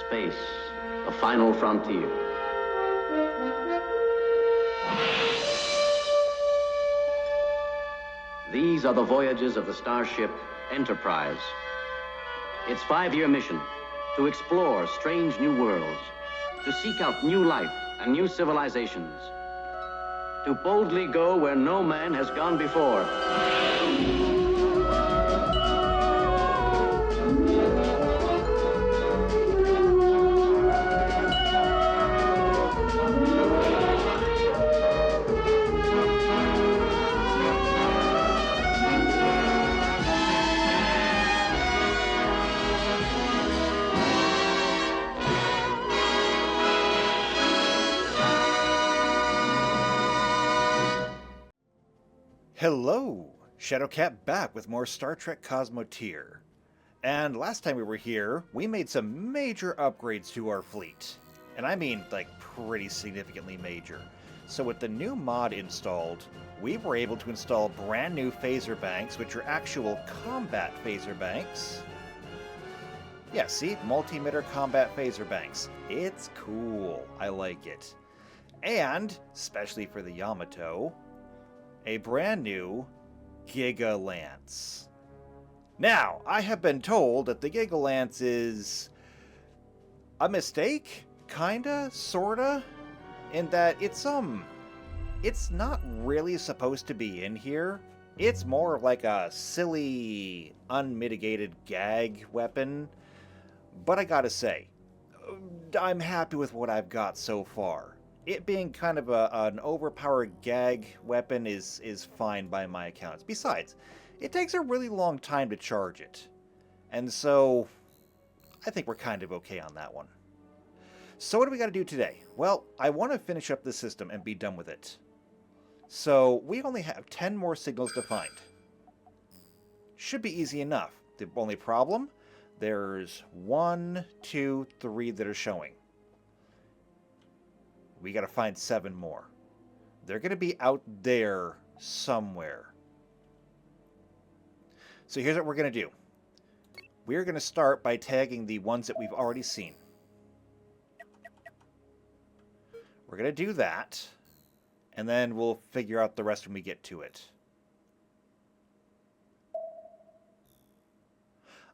Space, the final frontier. These are the voyages of the starship Enterprise. Its 5-year mission, to explore strange new worlds, to seek out new life and new civilizations, to boldly go where no man has gone before. Hello! Shadowcat back with more Star Trek Cosmoteer. And last time we were here, we made some major upgrades to our fleet. And I mean, like, pretty significantly major. So with the new mod installed, we were able to install brand new phaser banks, which are actual combat phaser banks. Yeah, see? Multi-emitter combat phaser banks. It's cool. I like it. And, especially for the Yamato, a brand new Giga Lance. Now, I have been told that the Giga Lance is a mistake, kinda, sorta, in that it's not really supposed to be in here. It's more like a silly, unmitigated gag weapon. But I gotta say, I'm happy with what I've got so far. It being kind of an overpowered gag weapon is fine by my accounts. Besides, it takes a really long time to charge it. And so, I think we're kind of okay on that one. So what do we got to do today? Well, I want to finish up the system and be done with it. So, we only have 10 more signals to find. Should be easy enough. The only problem? There's 1, 2, 3 that are showing. We gotta find 7 more. They're gonna be out there somewhere. So here's what we're gonna do. We're gonna start by tagging the ones that we've already seen. We're gonna do that, and then we'll figure out the rest when we get to it.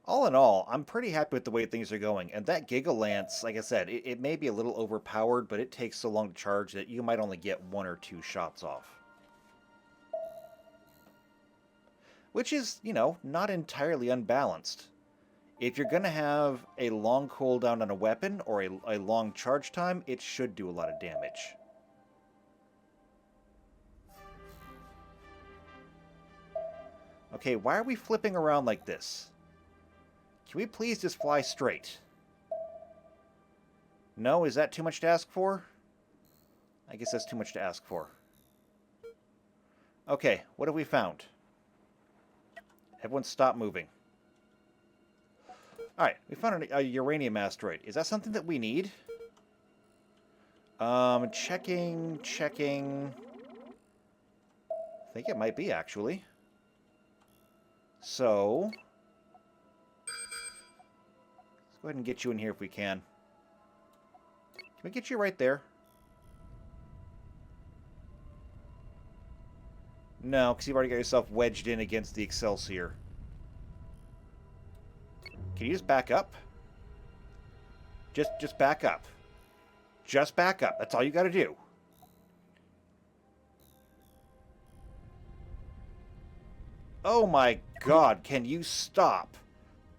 All in all, I'm pretty happy with the way things are going, and that Giga Lance, like I said, it may be a little overpowered, but it takes so long to charge that you might only get 1 or 2 shots off. Which is, you know, not entirely unbalanced. If you're going to have a long cooldown on a weapon, or a long charge time, it should do a lot of damage. Okay, why are we flipping around like this? Can we please just fly straight? No? Is that too much to ask for? I guess that's too much to ask for. Okay, what have we found? Everyone stop moving. Alright, we found a uranium asteroid. Is that something that we need? Checking. I think it might be, actually. So let's go ahead and get you in here if we can. Can we get you right there? No, because you've already got yourself wedged in against the Excelsior. Can you just back up? Just back up. Just back up. That's all you got to do. Oh my God, can you stop?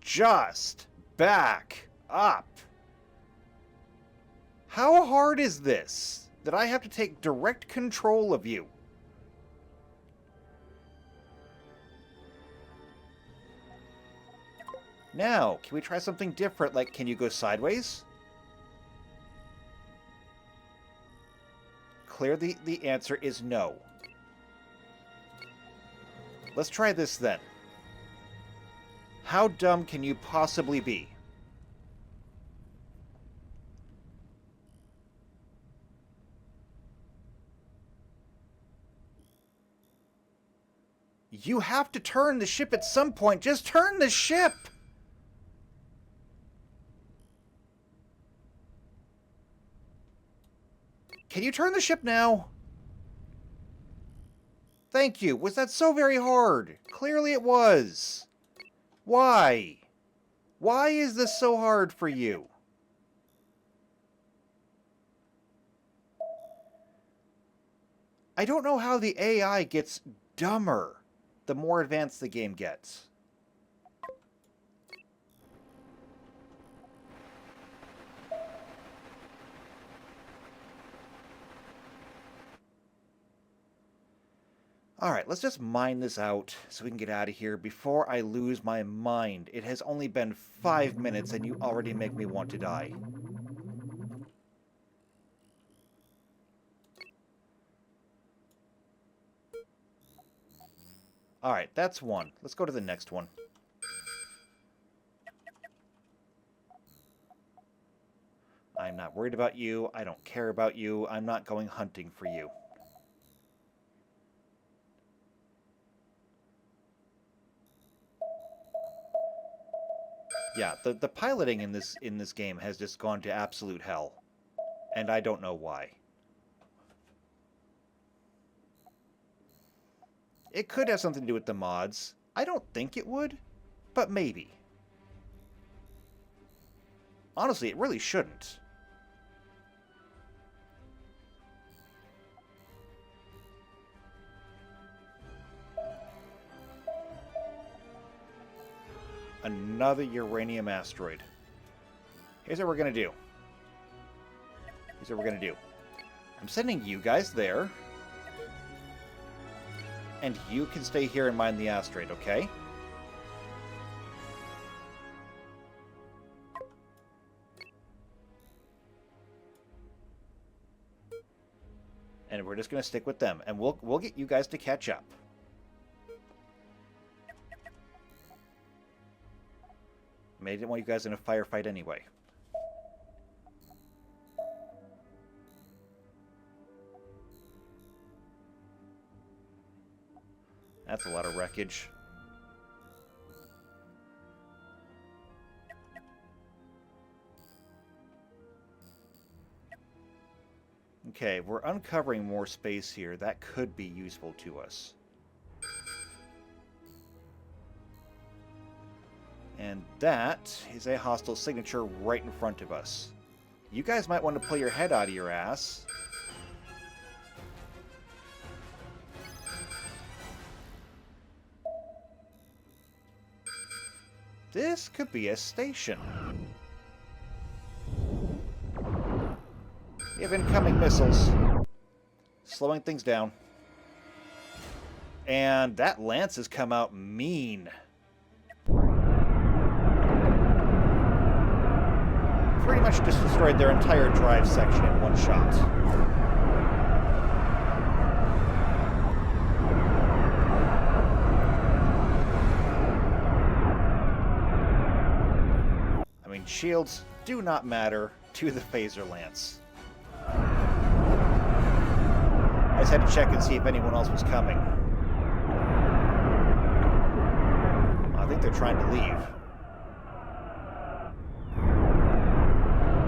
Just back up. How hard is this that I have to take direct control of you? Now, can we try something different? Like, can you go sideways? Clearly, the answer is no. Let's try this then. How dumb can you possibly be? You have to turn the ship at some point. Just turn the ship! Can you turn the ship now? Thank you. Was that so very hard? Clearly it was. Why? Why is this so hard for you? I don't know how the AI gets dumber the more advanced the game gets. Alright, let's just mine this out so we can get out of here before I lose my mind. It has only been 5 minutes and you already make me want to die. Alright, that's one. Let's go to the next one. I'm not worried about you. I don't care about you. I'm not going hunting for you. Yeah, the piloting in this game has just gone to absolute hell. And I don't know why. It could have something to do with the mods. I don't think it would, but maybe. Honestly, it really shouldn't. Another uranium asteroid. Here's what we're going to do. I'm sending you guys there. And you can stay here and mine the asteroid, okay? And we're just going to stick with them. And we'll get you guys to catch up. I mean, I didn't want you guys in a firefight anyway. That's a lot of wreckage. Okay, we're uncovering more space here. That could be useful to us. And that is a hostile signature right in front of us. You guys might want to pull your head out of your ass. This could be a station. We have incoming missiles. Slowing things down. And that lance has come out mean. Pretty much just destroyed their entire drive section in one shot. I mean, shields do not matter to the phaser lance. I just had to check and see if anyone else was coming. I think they're trying to leave.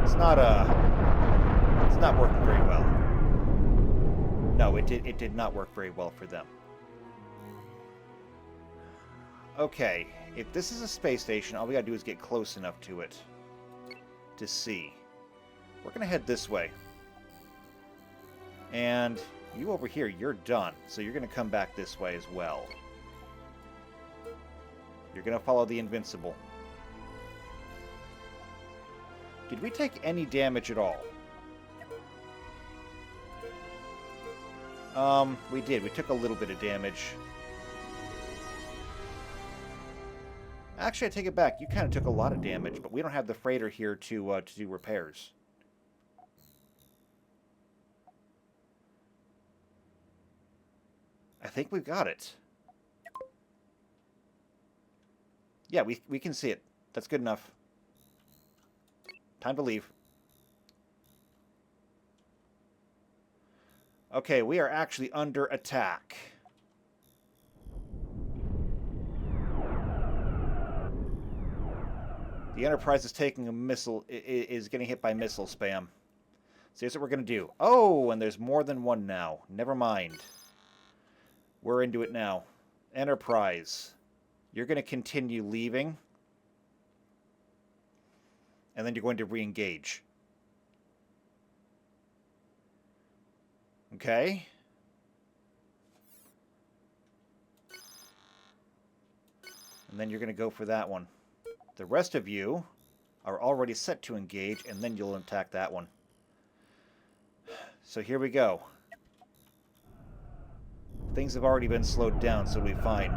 It's not working very well. No, it did not work very well for them. Okay, if this is a space station, all we gotta do is get close enough to it to see. We're gonna head this way. And you over here, you're done. So you're gonna come back this way as well. You're gonna follow the Invincible. Did we take any damage at all? We did. We took a little bit of damage. Actually, I take it back. You kind of took a lot of damage, but we don't have the freighter here to do repairs. I think we've got it. Yeah, we can see it. That's good enough. Time to leave. Okay, we are actually under attack. The Enterprise is taking a missile, is getting hit by missile spam. So here's what we're going to do. Oh, and there's more than one now. Never mind. We're into it now. Enterprise. You're going to continue leaving. And then you're going to re-engage. Okay. And then you're going to go for that one. The rest of you are already set to engage, and then you'll attack that one. So here we go. Things have already been slowed down, so we'll be fine.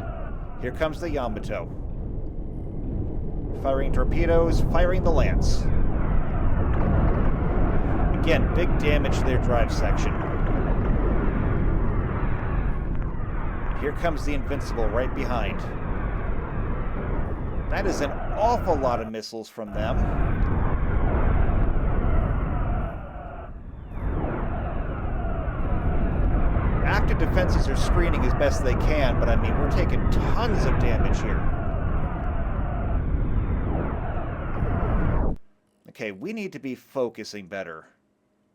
Here comes the Yamato. Firing torpedoes, firing the Lance. Again, big damage to their drive section. And here comes the Invincible right behind. That is an awful lot of missiles from them. Active defenses are screening as best they can, but I mean, we're taking tons of damage here. Okay, we need to be focusing better.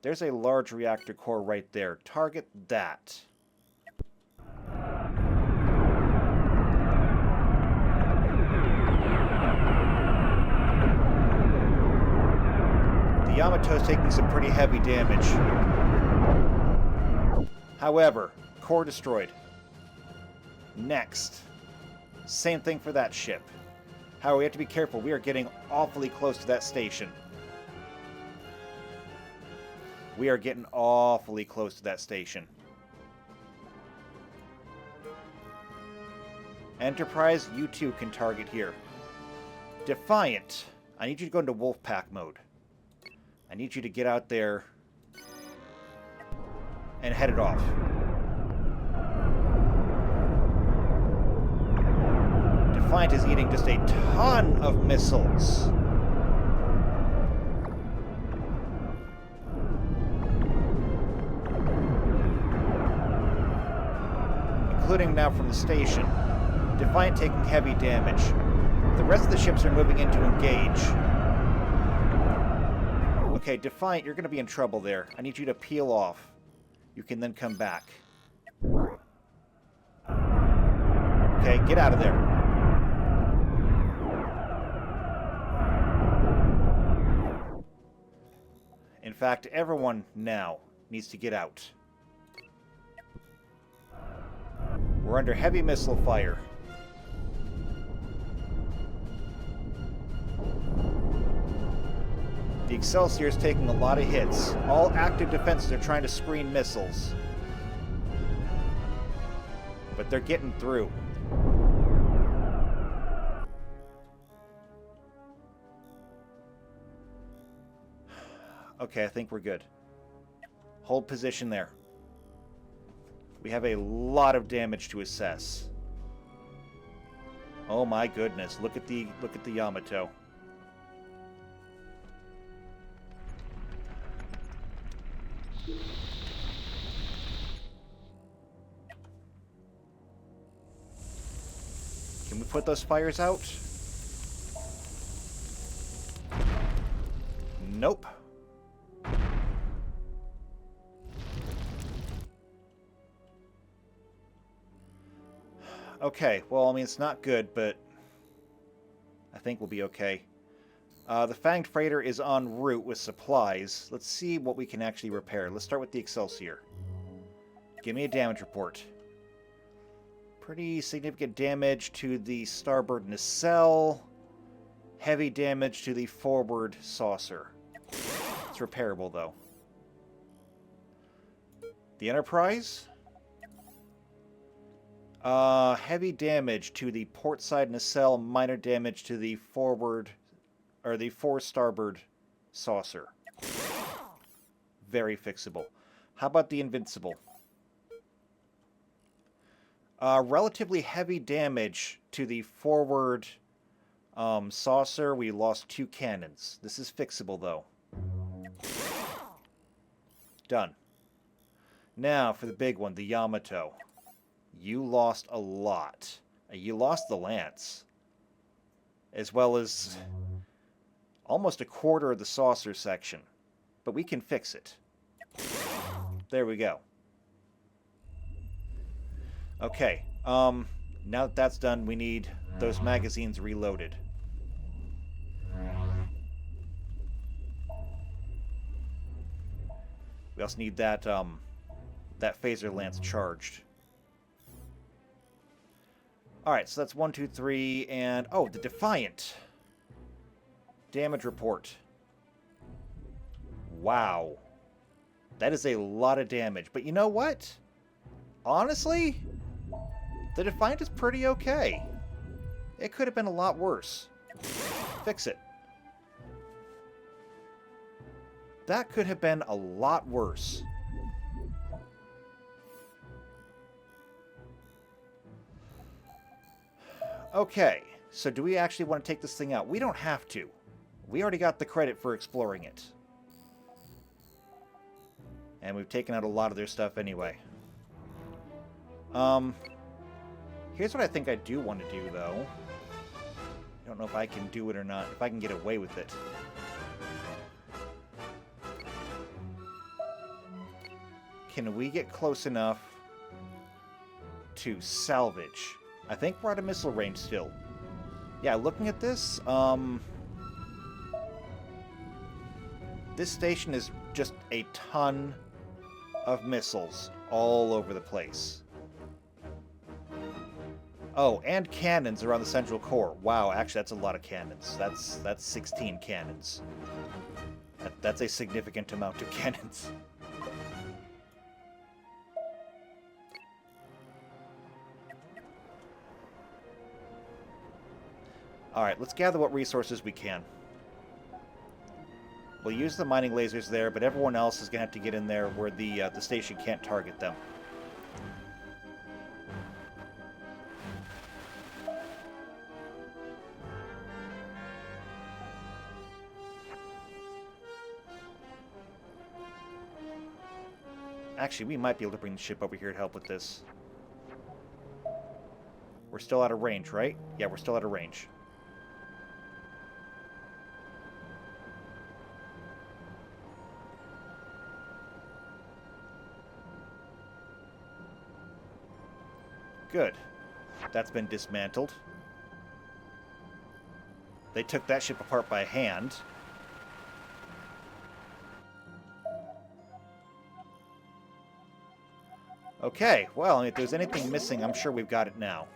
There's a large reactor core right there. Target that. The Yamato's taking some pretty heavy damage. However, core destroyed. Next. Same thing for that ship. However, we have to be careful. We are getting awfully close to that station. We are getting awfully close to that station. Enterprise, you too can target here. Defiant, I need you to go into Wolfpack mode. I need you to get out there and head it off. Defiant is eating just a ton of missiles. Including now from the station. Defiant taking heavy damage. The rest of the ships are moving in to engage. Okay, Defiant, you're going to be in trouble there. I need you to peel off. You can then come back. Okay, get out of there. In fact, everyone now needs to get out. We're under heavy missile fire. The Excelsior is taking a lot of hits. All active defenses are trying to screen missiles. But they're getting through. Okay, I think we're good. Hold position there. We have a lot of damage to assess. Oh my goodness, look at the Yamato. Can we put those fires out? Nope. Okay, well, I mean, it's not good, but I think we'll be okay. The Fanged Freighter is en route with supplies. Let's see what we can actually repair. Let's start with the Excelsior. Give me a damage report. Pretty significant damage to the starboard nacelle. Heavy damage to the forward saucer. It's repairable, though. The Enterprise? Heavy damage to the port side nacelle, minor damage to the forward, or the fore starboard saucer. Very fixable. How about the Invincible? Relatively heavy damage to the forward saucer. We lost 2 cannons. This is fixable, though. Done. Now, for the big one, the Yamato. You lost a lot. You lost the Lance. As well as almost a quarter of the saucer section. But we can fix it. There we go. Okay. Now that that's done, we need those magazines reloaded. We also need that that phaser lance charged. Alright, so that's 1, 2, 3, and... oh, the Defiant. Damage report. Wow. That is a lot of damage. But you know what? Honestly, the Defiant is pretty okay. It could have been a lot worse. Fix it. That could have been a lot worse. Okay, so do we actually want to take this thing out? We don't have to. We already got the credit for exploring it. And we've taken out a lot of their stuff anyway. Here's what I think I do want to do, though. I don't know if I can do it or not, if I can get away with it. Can we get close enough to salvage? I think we're out of missile range still. Yeah, looking at this, this station is just a ton of missiles all over the place. Oh, and cannons around the central core. Wow, actually, that's a lot of cannons. That's 16 cannons. That's a significant amount of cannons. Alright, let's gather what resources we can. We'll use the mining lasers there, but everyone else is going to have to get in there where the station can't target them. Actually, we might be able to bring the ship over here to help with this. We're still out of range, right? Yeah, we're still out of range. Good. That's been dismantled. They took that ship apart by hand. Okay, well, if there's anything missing, I'm sure we've got it now.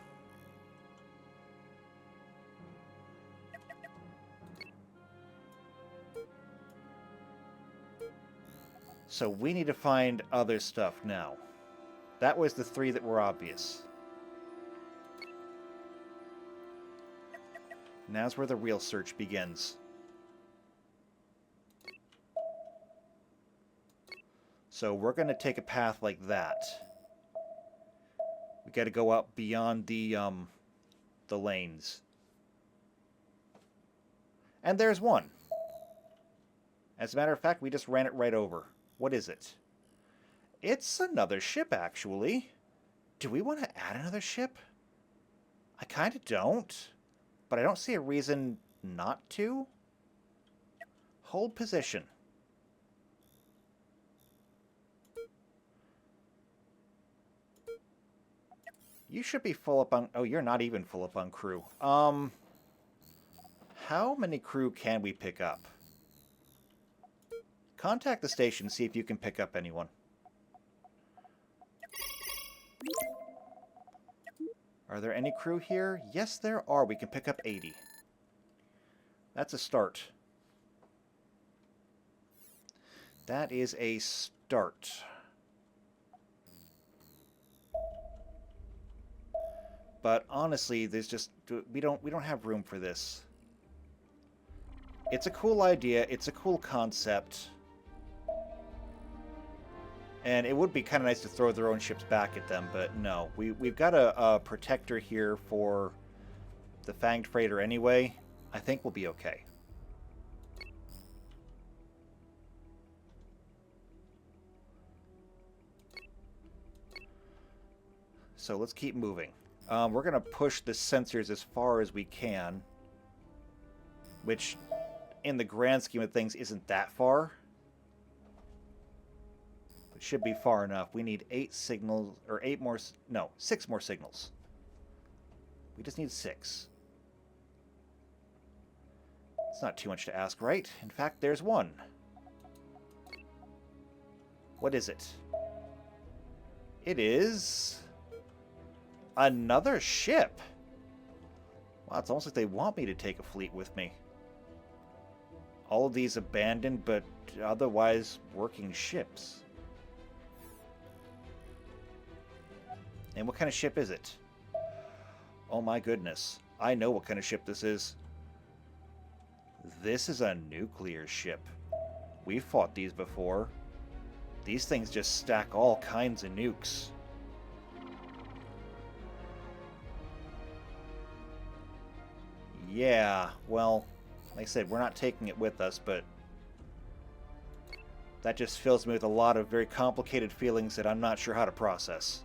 So we need to find other stuff now. That was the 3 that were obvious. Now's where the real search begins. So we're going to take a path like that. We got to go out beyond the lanes. And there's one. As a matter of fact, we just ran it right over. What is it? It's another ship, actually. Do we want to add another ship? I kind of don't. But I don't see a reason not to. Hold position. You should be full up on... oh, you're not even full up on crew. How many crew can we pick up? Contact the station, see if you can pick up anyone. Are there any crew here? Yes, there are. We can pick up 80. That's a start. That is a start. But honestly, there's just we don't have room for this. It's a cool idea. It's a cool concept. And it would be kind of nice to throw their own ships back at them, but no. We've got a protector here for the Fanged Freighter anyway. I think we'll be okay. So let's keep moving. We're going to push the sensors as far as we can, which in the grand scheme of things isn't that far. But should be far enough. We need 8 signals, or 8 more, no, 6 more signals. We just need 6. It's not too much to ask, right? In fact, there's one. What is it? It is another ship. Wow, it's almost like they want me to take a fleet with me. All of these abandoned, but otherwise working ships. And what kind of ship is it? Oh my goodness. I know what kind of ship this is. This is a nuclear ship. We've fought these before. These things just stack all kinds of nukes. Yeah, well, like I said, we're not taking it with us, but that just fills me with a lot of very complicated feelings that I'm not sure how to process.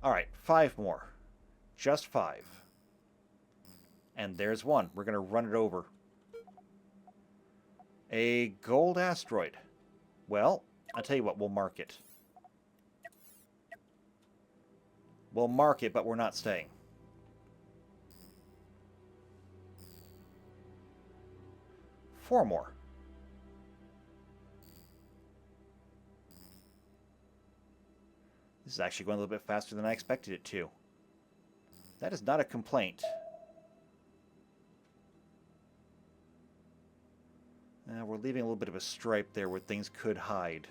Alright, 5 more. Just 5. And there's one. We're going to run it over. A gold asteroid. Well, I'll tell you what, we'll mark it. We'll mark it, but we're not staying. Four more. This is actually going a little bit faster than I expected it to. That is not a complaint. We're leaving a little bit of a stripe there where things could hide.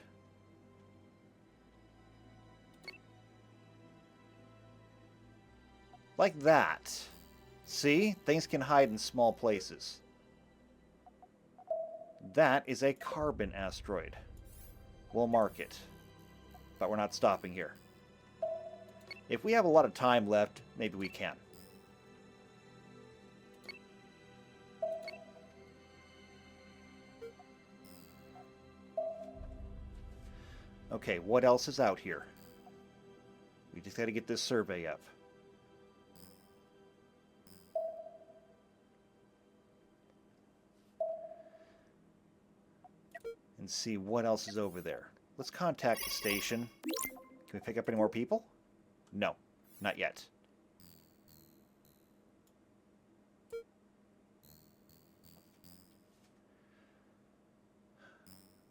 Like that. See? Things can hide in small places. That is a carbon asteroid. We'll mark it. But we're not stopping here. If we have a lot of time left, maybe we can. Okay, what else is out here? We just got to get this survey up. And see what else is over there. Let's contact the station. Can we pick up any more people? No, not yet.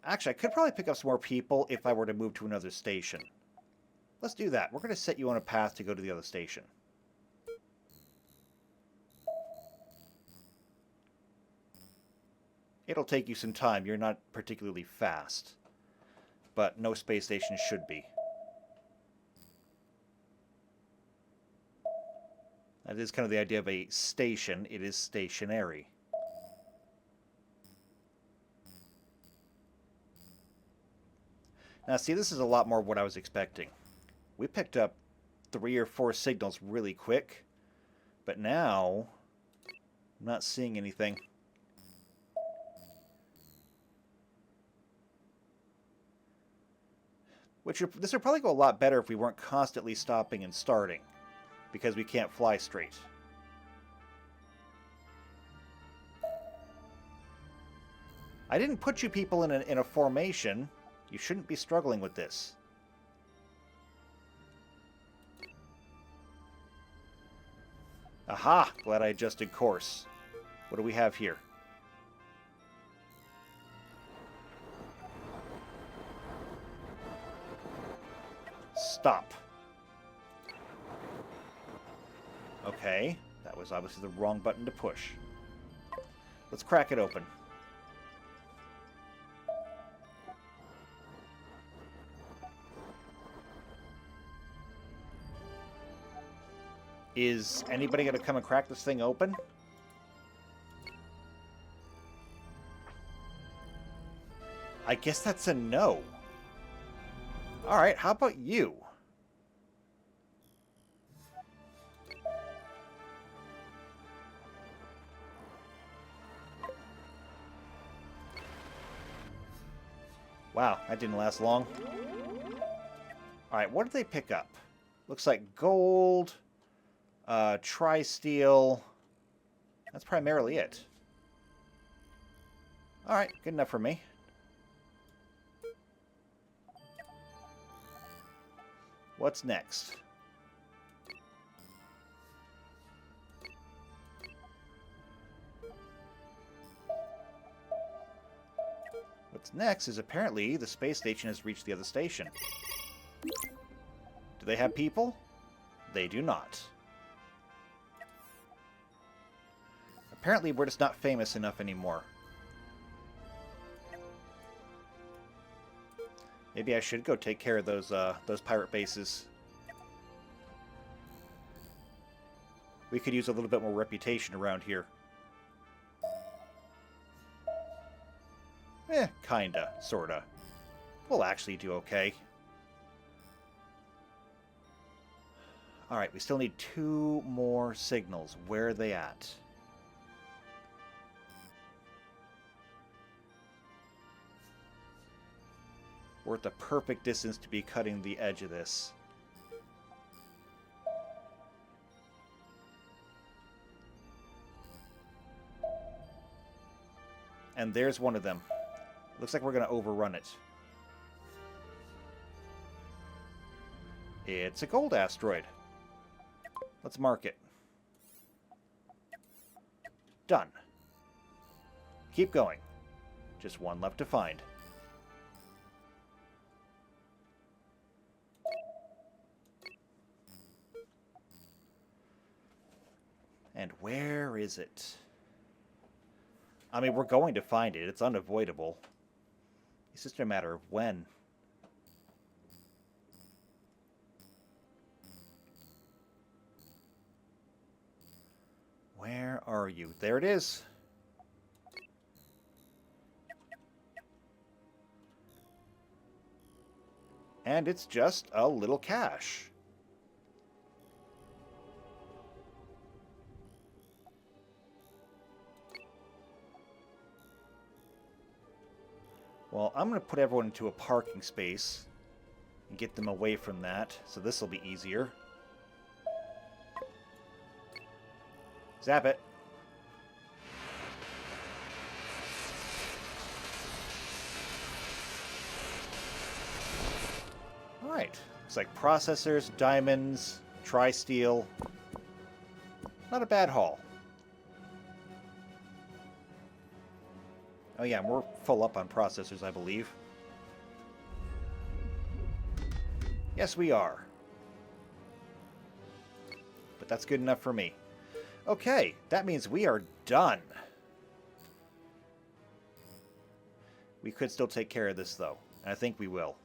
Actually, I could probably pick up some more people if I were to move to another station. Let's do that. We're going to set you on a path to go to the other station. It'll take you some time. You're not particularly fast. But no space station should be. That is kind of the idea of a station. It is stationary. Now, see, this is a lot more of what I was expecting. We picked up 3 or 4 signals really quick, but now I'm not seeing anything. This would probably go a lot better if we weren't constantly stopping and starting, because we can't fly straight. I didn't put you people in a formation. You shouldn't be struggling with this. Aha! Glad I adjusted course. What do we have here? Stop. Okay, that was obviously the wrong button to push. Let's crack it open. Is anybody going to come and crack this thing open? I guess that's a no. Alright, how about you? Wow, that didn't last long. Alright, what did they pick up? Looks like gold, Tri-steel. That's primarily it. Alright, good enough for me. What's next? What's next is apparently the space station has reached the other station. Do they have people? They do not. Apparently we're just not famous enough anymore. Maybe I should go take care of those pirate bases. We could use a little bit more reputation around here. Kinda, sorta. We'll actually do okay. Alright, we still need 2 more signals. Where are they at? We're at the perfect distance to be cutting the edge of this. And there's one of them. Looks like we're going to overrun it. It's a gold asteroid. Let's mark it. Done. Keep going. Just one left to find. And where is it? I mean, we're going to find it. It's unavoidable. It's just a matter of when. Where are you? There it is. And it's just a little cache. Well, I'm going to put everyone into a parking space and get them away from that, so this will be easier. Zap it. Alright. Looks like processors, diamonds, tri-steel. Not a bad haul. Oh yeah, we're full up on processors, I believe. Yes, we are. But that's good enough for me. Okay, that means we are done. We could still take care of this, though. And I think we will.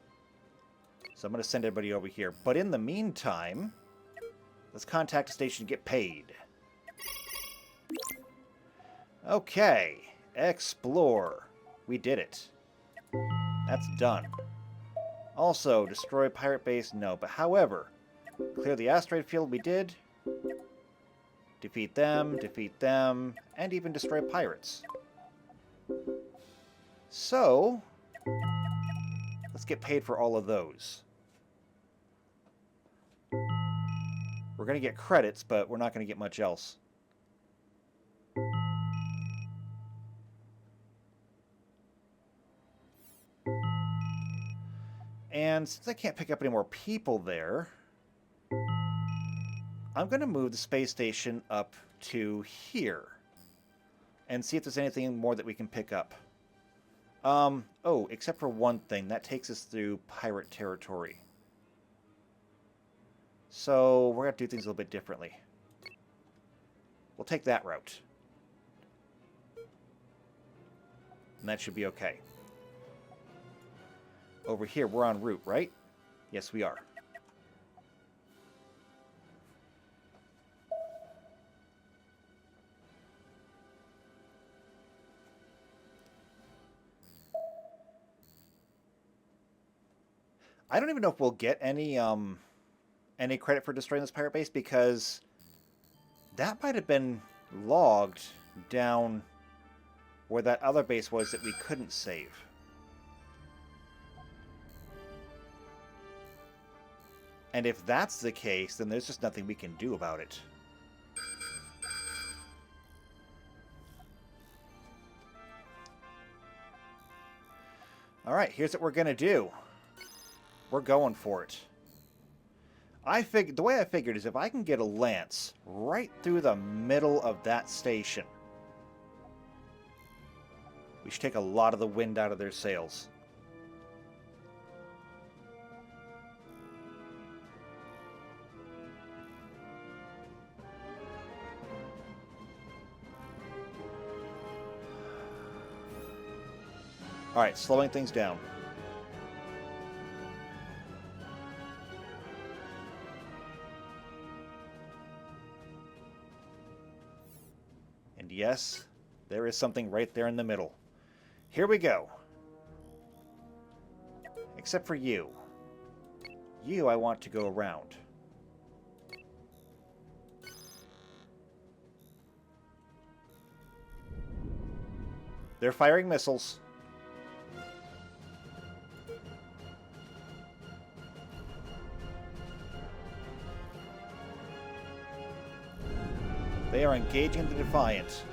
So I'm going to send everybody over here. But in the meantime, let's contact a station to get paid. Okay. Explore. We did it. That's done. Also, destroy pirate base? No. But however, clear the asteroid field? We did. Defeat them, and even destroy pirates. So, let's get paid for all of those. We're going to get credits, but we're not going to get much else. And since I can't pick up any more people there, I'm going to move the space station up to here and see if there's anything more that we can pick up. Oh, except for one thing. That takes us through pirate territory. So we're going to do things a little bit differently. We'll take that route. And that should be okay. Over here, we're en route, right? Yes, we are. I don't even know if we'll get any credit for destroying this pirate base, because that might have been logged down where that other base was that we couldn't save. And if that's the case, then there's just nothing we can do about it. Alright, here's what we're gonna do. We're going for it. The way I figured is if I can get a lance right through the middle of that station, we should take a lot of the wind out of their sails. Alright, slowing things down. And yes, there is something right there in the middle. Here we go. Except for you. You I want to go around. They're firing missiles. They are engaging the Defiant.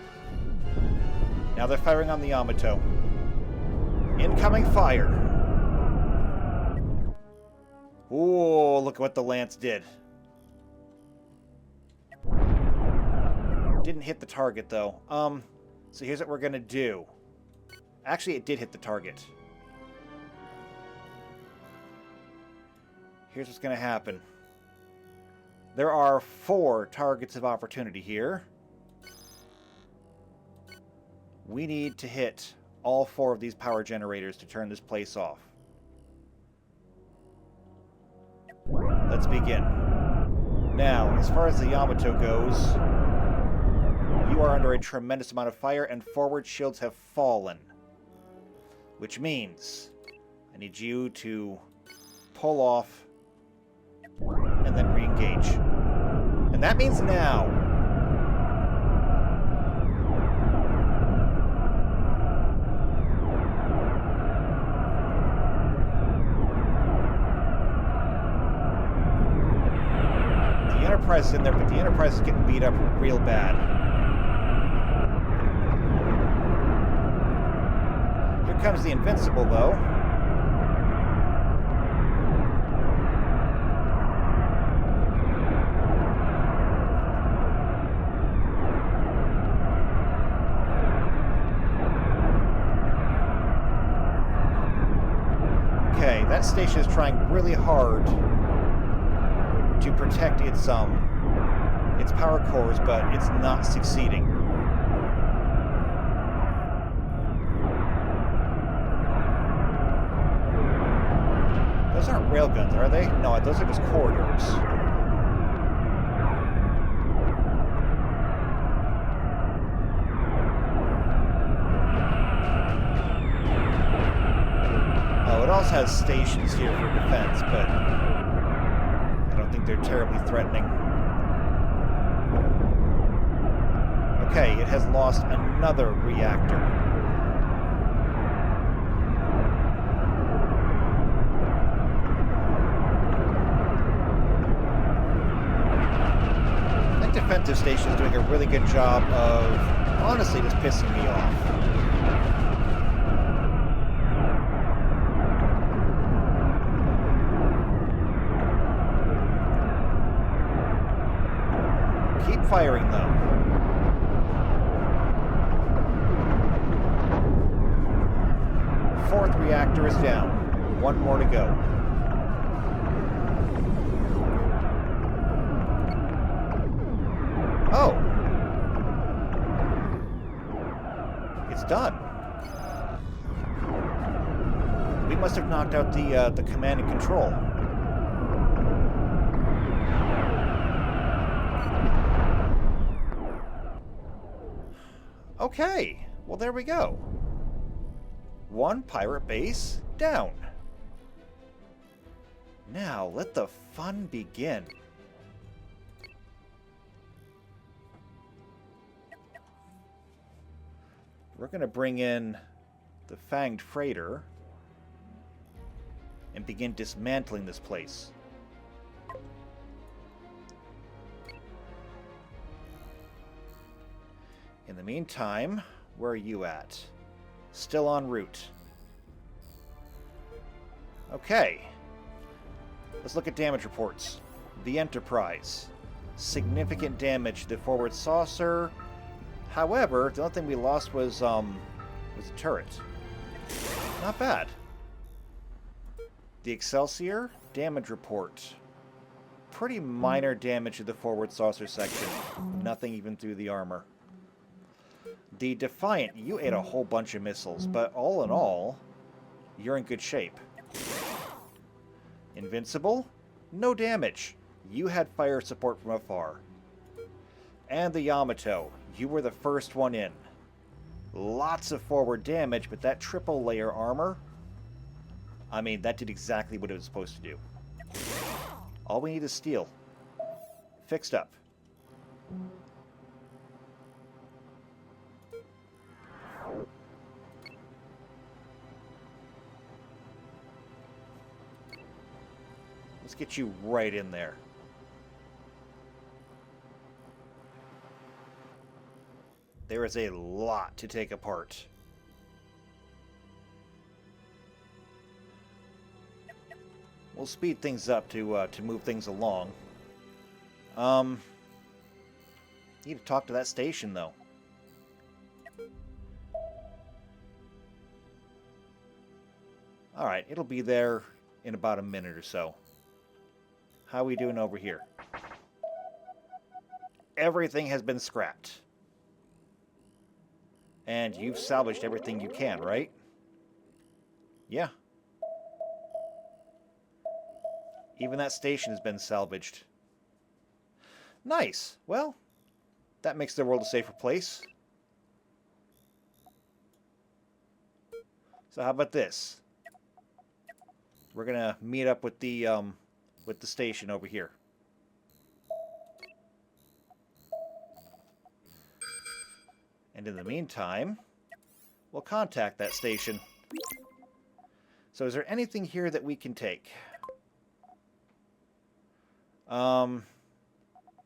Now they're firing on the Yamato. Incoming fire! Ooh, look at what the Lance did. Didn't hit the target, though. So here's what we're gonna do. Actually, it did hit the target. Here's what's gonna happen. There are 4 targets of opportunity here. We need to hit all 4 of these power generators to turn this place off. Let's begin. Now, as far as the Yamato goes, you are under a tremendous amount of fire and forward shields have fallen. Which means I need you to pull off and then re-engage. And that means now. The Enterprise is in there, but the Enterprise is getting beat up real bad. Here comes the Invincible, though. That station is trying really hard to protect its power cores, but it's not succeeding. Those aren't railguns, are they? No, those are just corridors. It also has stations here for defense, but I don't think they're terribly threatening. Okay, it has lost another reactor. That defensive station is doing a really good job of, honestly, just pissing me off. Firing them. Fourth reactor is down. 1 more to go. Oh! It's done. We must have knocked out the command and control. Okay, well there we go. 1 pirate base down. Now let the fun begin. We're going to bring in the Fanged Freighter and begin dismantling this place. In the meantime, where are you at? Still en route. Okay. Let's look at damage reports. The Enterprise. Significant damage to the forward saucer. However, the only thing we lost was a turret. Not bad. The Excelsior. Damage report. Pretty minor damage to the forward saucer section. Nothing even through the armor. The Defiant, you ate a whole bunch of missiles, but all in all, you're in good shape. Invincible, no damage. You had fire support from afar. And the Yamato, you were the first one in. Lots of forward damage, but that triple layer armor, I mean, that did exactly what it was supposed to do. All we need is steel. Fixed up. Let's get you right in there. There is a lot to take apart. We'll speed things up to move things along. Need to talk to that station, though. Alright, it'll be there in about a minute or so. How are we doing over here? Everything has been scrapped. And you've salvaged everything you can, right? Yeah. Even that station has been salvaged. Nice. Well, that makes the world a safer place. So how about this? We're gonna meet up with the station over here. And in the meantime, we'll contact that station. So is there anything here that we can take?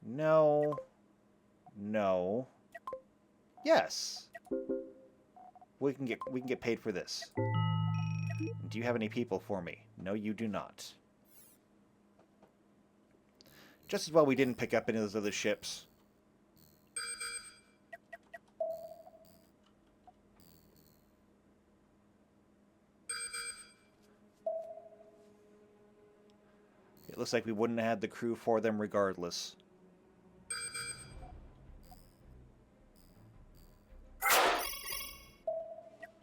No. No. Yes. We can get paid for this. Do you have any people for me? No, you do not. Just as well we didn't pick up any of those other ships. It looks like we wouldn't have had the crew for them regardless.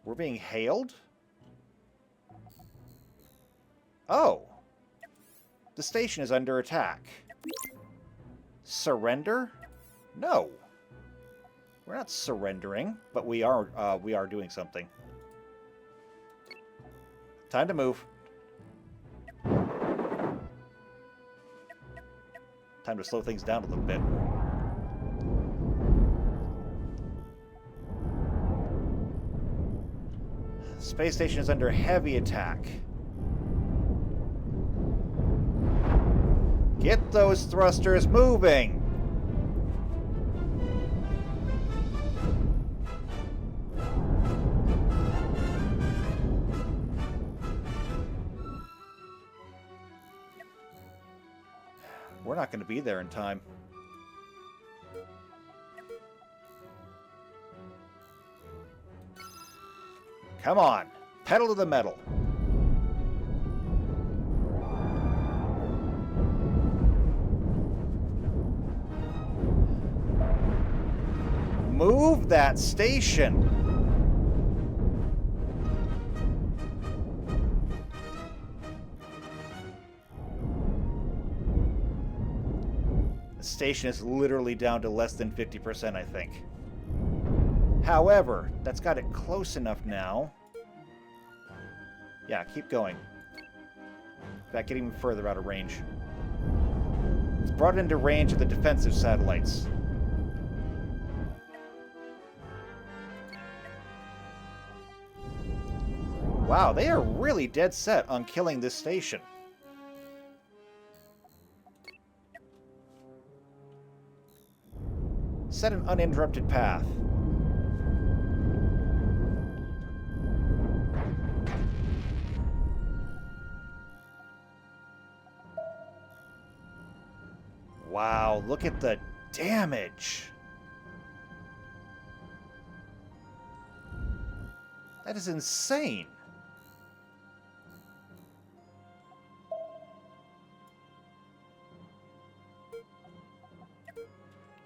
We're being hailed? Oh! The station is under attack. Surrender? No. We're not surrendering, but we are doing something. Time to move. Time to slow things down a little bit. Space station is under heavy attack. Get those thrusters moving! We're not going to be there in time. Come on, pedal to the metal. Move that station. The station is literally down to less than 50%, I think. However, that's got it close enough now. Yeah, keep going. In fact, get even further out of range. It's brought it into range of the defensive satellites. Wow, they are really dead set on killing this station. Set an uninterrupted path. Wow, look at the damage. That is insane.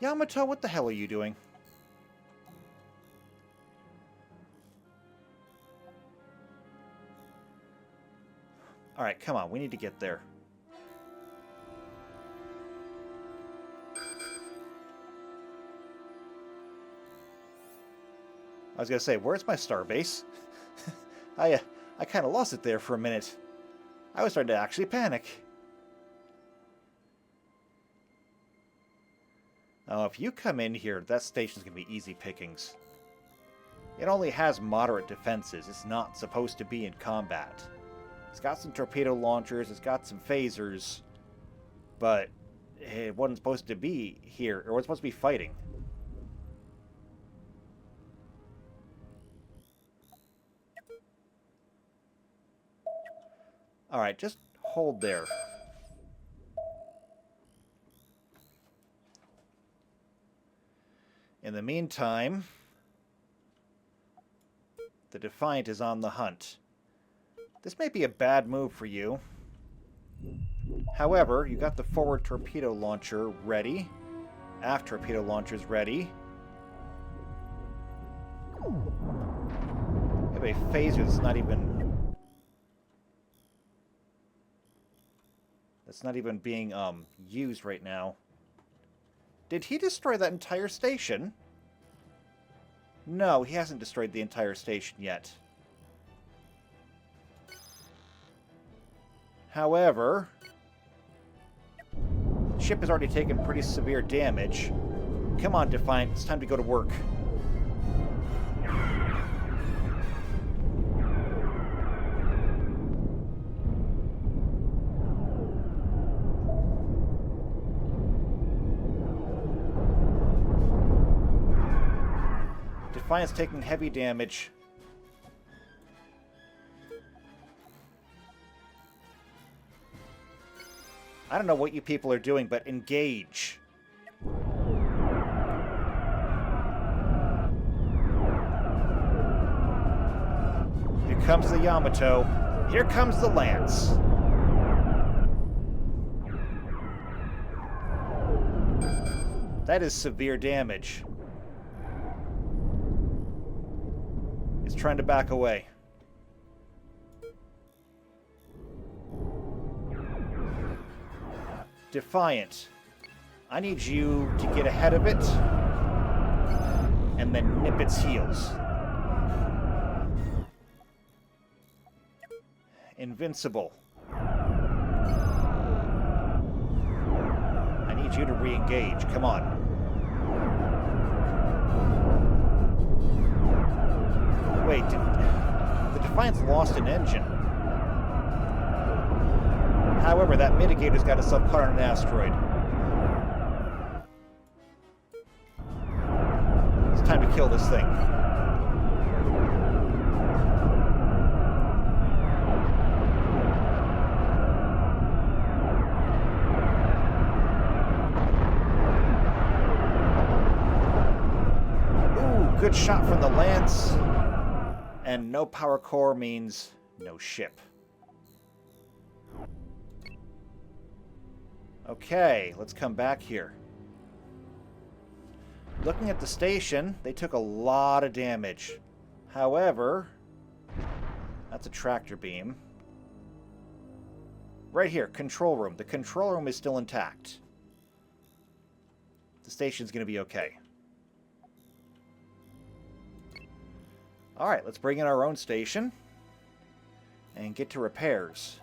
Yamato, what the hell are you doing? Alright, come on, we need to get there. I was gonna say, where's my starbase? I kind of lost it there for a minute. I was starting to actually panic. Oh, if you come in here, that station's gonna be easy pickings. It only has moderate defenses. It's not supposed to be in combat. It's got some torpedo launchers, it's got some phasers, but it wasn't supposed to be here, or it wasn't supposed to be fighting. Alright, just hold there. In the meantime, the Defiant is on the hunt. This may be a bad move for you. However, you got the forward torpedo launcher ready. Aft torpedo launcher's ready. You have a phaser that's not even being used right now. Did he destroy that entire station? No, he hasn't destroyed the entire station yet. However, the ship has already taken pretty severe damage. Come on, Defiant, it's time to go to work. Defiant's taking heavy damage. I don't know what you people are doing, but engage. Here comes the Yamato. Here comes the Lance. That is severe damage. It's trying to back away. Defiant, I need you to get ahead of it and then nip its heels. Invincible, I need you to re-engage. Come on. Wait, the Defiant's lost an engine. However, that mitigator's got itself caught on an asteroid. It's time to kill this thing. Ooh, good shot from the Lance. And no power core means no ship. Okay, let's come back here. Looking at the station, they took a lot of damage. However, that's a tractor beam. Right here, control room. The control room is still intact. The station's going to be okay. Alright, let's bring in our own station and get to repairs.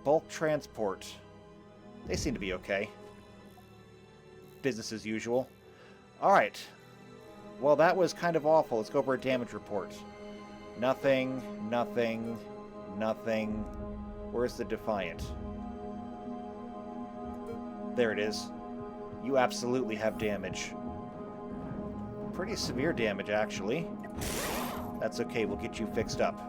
Bulk transport. They seem to be okay. Business as usual. Alright. Well, that was kind of awful. Let's go over a damage report. Nothing, nothing, nothing. Where's the Defiant? There it is. You absolutely have damage. Pretty severe damage, actually. That's okay, we'll get you fixed up.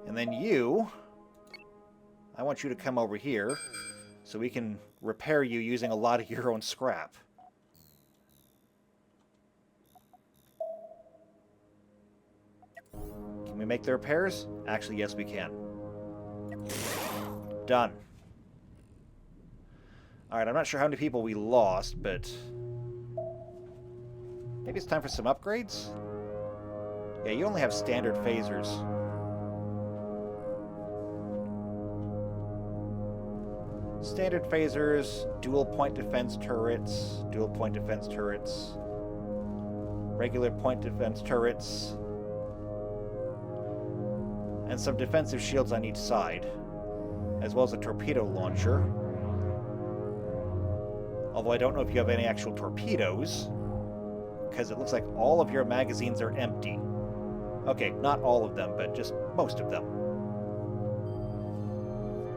And then you... I want you to come over here so we can repair you using a lot of your own scrap. Can we make the repairs? Actually, yes, we can. Done. Alright, I'm not sure how many people we lost, but... maybe it's time for some upgrades? Yeah, you only have standard phasers. Standard phasers, dual point defense turrets, regular point defense turrets, and some defensive shields on each side, as well as a torpedo launcher. Although I don't know if you have any actual torpedoes, because it looks like all of your magazines are empty. Okay, not all of them, but just most of them.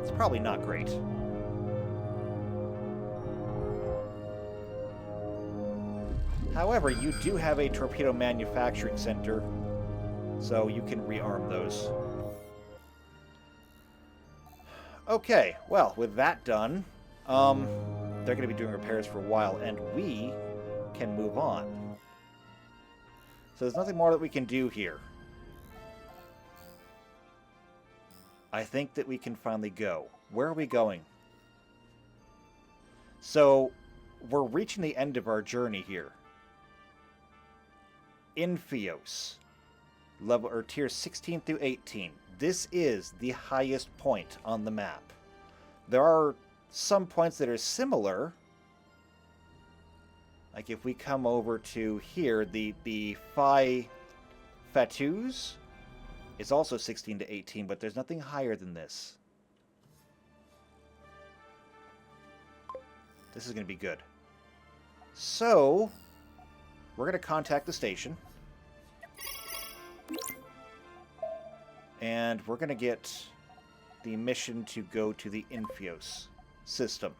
It's probably not great. However, you do have a torpedo manufacturing center, so you can rearm those. Okay, well, with that done, they're going to be doing repairs for a while, and we can move on. So there's nothing more that we can do here. I think that we can finally go. Where are we going? So, we're reaching the end of our journey here. Infios. Level, or tier 16 through 18. This is the highest point on the map. There are some points that are similar. Like if we come over to here, the Phi Fatus is also 16 to 18, but there's nothing higher than this. This is going to be good. So, we're going to contact the station. And we're going to get the mission to go to the Infios system.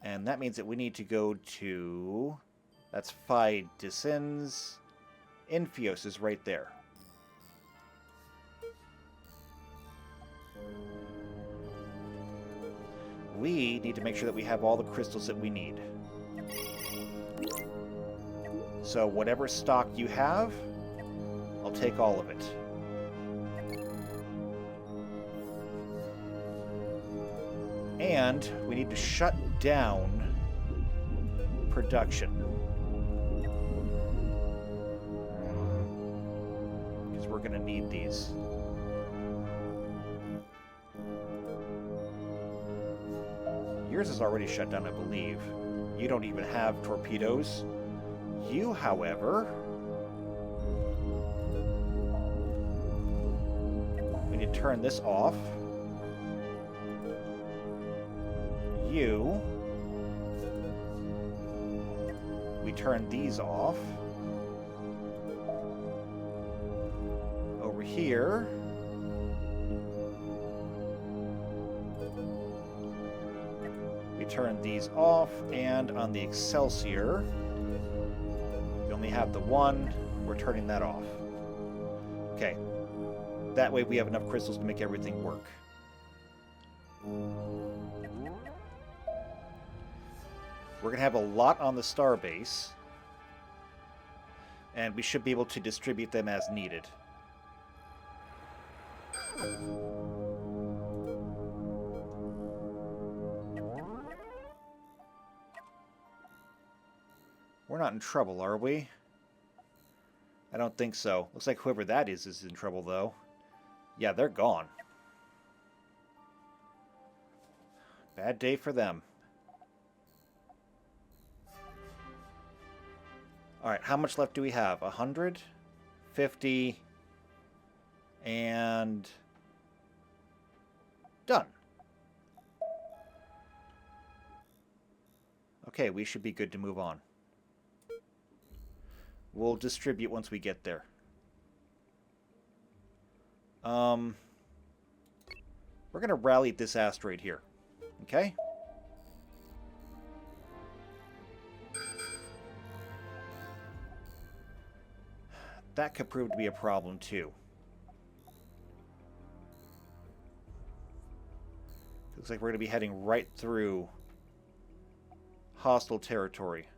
And that means that we need to go to... that's Phi Descends. Infios is right there. We need to make sure that we have all the crystals that we need. So whatever stock you have, I'll take all of it. And we need to shut down production. Because we're going to need these. Yours is already shut down, I believe. You don't even have torpedoes. You, however... we need to turn this off. You... we turn these off. Over here... we turn these off, and on the Excelsior... we only have the one. We're turning that off. Okay. That way we have enough crystals to make everything work. We're going to have a lot on the starbase. And we should be able to distribute them as needed. We're not in trouble, are we? I don't think so. Looks like whoever that is in trouble, though. Yeah, they're gone. Bad day for them. Alright, how much left do we have? 100? 50? And... done. Okay, we should be good to move on. We'll distribute once we get there. We're going to rally at this asteroid here. Okay? That could prove to be a problem, too. Looks like we're going to be heading right through hostile territory.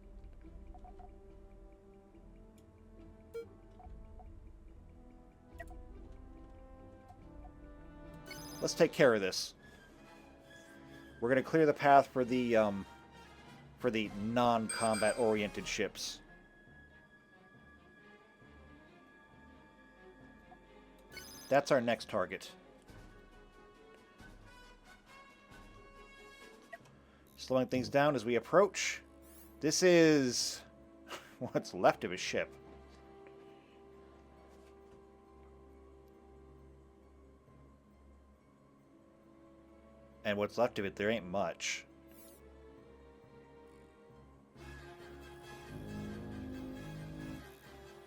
Let's take care of this. We're going to clear the path for the non-combat oriented ships. That's our next target. Slowing things down as we approach. This is what's left of a ship. And what's left of it, there ain't much.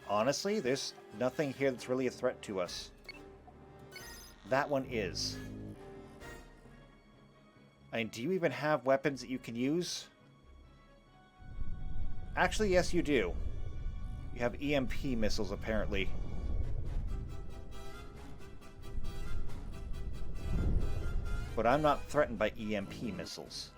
Honestly, there's nothing here that's really a threat to us. That one is. I mean, do you even have weapons that you can use? Actually, yes, you do. You have EMP missiles, apparently. But I'm not threatened by EMP missiles.